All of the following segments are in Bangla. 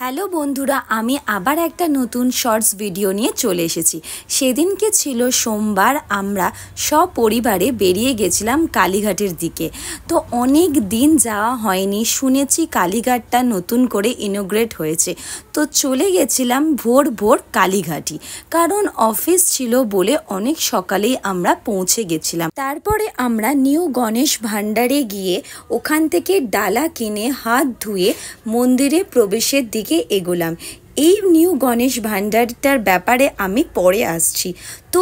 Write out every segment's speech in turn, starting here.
হ্যালো বন্ধুরা, আমি আবার একটা নতুন শর্টস ভিডিও নিয়ে চলে এসেছি। সেদিনকে ছিল সোমবার, আমরা সপরিবারে বেরিয়ে গেছিলাম কালীঘাটের দিকে। তো অনেক দিন যাওয়া হয়নি, শুনেছি কালীঘাটটা নতুন করে ইনোগ্রেট হয়েছে। তো চলে গেছিলাম ভোর ভোর কালীঘাটই, কারণ অফিস ছিল বলে অনেক সকালেই আমরা পৌঁছে গেছিলাম। তারপরে আমরা নিউ গণেশ ভাণ্ডারে গিয়ে ওখান থেকে ডালা কিনে হাত ধুয়ে মন্দিরে প্রবেশের দিকে এগোলাম। এই নিউ গণেশ ভাণ্ডারটার ব্যাপারে আমি পরে আসছি। তো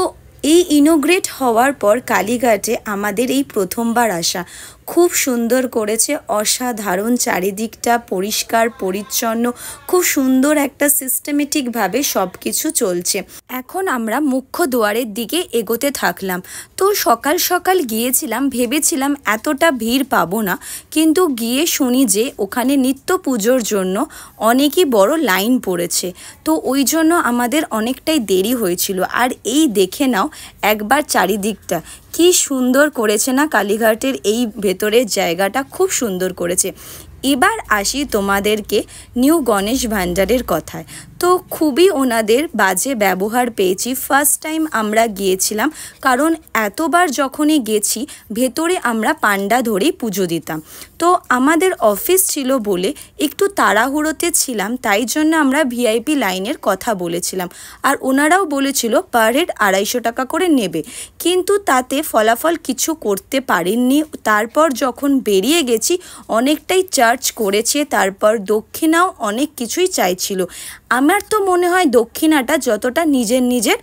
এই ইনোগ্রেট হওয়ার পর কালীঘাটে আমাদের এই প্রথমবার আসা। খুব সুন্দর করেছে, অসাধারণ, চারিদিকটা পরিষ্কার পরিচ্ছন্ন, খুব সুন্দর একটা সিস্টেমেটিকভাবে সব কিছু চলছে। এখন আমরা মুখ্য দুয়ারের দিকে এগোতে থাকলাম। তো সকাল সকাল গিয়েছিলাম, ভেবেছিলাম এতটা ভিড় পাবো না, কিন্তু গিয়ে শুনি যে ওখানে নিত্য পুজোর জন্য অনেকই বড় লাইন পড়েছে। তো ওই জন্য আমাদের অনেকটাই দেরি হয়েছিল। আর এই দেখে নাও একবার চারিদিকটা কি সুন্দর করেছে না, কালীঘাটের এই ভেতরের জায়গাটা খুব সুন্দর করেছে। এবার আসি তোমাদেরকে নিউ গণেশ ভাণ্ডারের কথায়। তো খুবই ওনাদের বাজে ব্যবহার পেয়েছি। ফার্স্ট টাইম আমরা গিয়েছিলাম, কারণ এতবার যখনই গেছি ভেতরে আমরা পান্ডা ধরেই পুজো দিতাম। তো আমাদের অফিস ছিল বলে একটু তাড়াহুড়োতে ছিলাম, তাই জন্য আমরা ভিআইপি লাইনের কথা বলেছিলাম। আর ওনারাও বলেছিল পার হেড 250 টাকা করে নেবে, কিন্তু তাতে ফলাফল কিছু করতে পারেননি। তারপর যখন বেরিয়ে গেছি অনেকটাই চার্জ করেছে, তারপর দক্ষিণাও অনেক কিছুই চাইছিল। আমার তো মনে হয় দক্ষিণাটা যতটা নিজের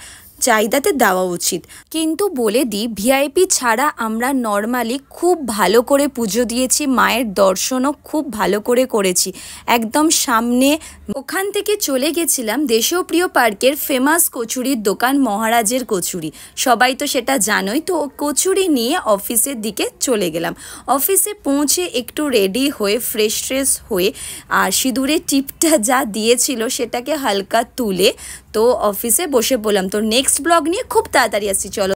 চাহিদাতে দেওয়া উচিত। কিন্তু বলে দিই, ভিআইপি ছাড়া আমরা নর্মালি খুব ভালো করে পুজো দিয়েছি, মায়ের দর্শনও খুব ভালো করে করেছি একদম সামনে। ওখান থেকে চলে গেছিলাম দেশপ্রিয় পার্কের ফেমাস কচুরির দোকান মহারাজের কচুরি, সবাই তো সেটা জানোই। তো কচুরি নিয়ে অফিসের দিকে চলে গেলাম। অফিসে পৌঁছে একটু রেডি হয়ে ফ্রেশ হয়ে আর সিঁদুরের টিপটা যা দিয়েছিল সেটাকে হালকা তুলে তো অফিসে বসে পড়লাম। তো নেক্সট ব্লগ নিয়ে খুব তাড়াতাড়ি আসছি, চলো।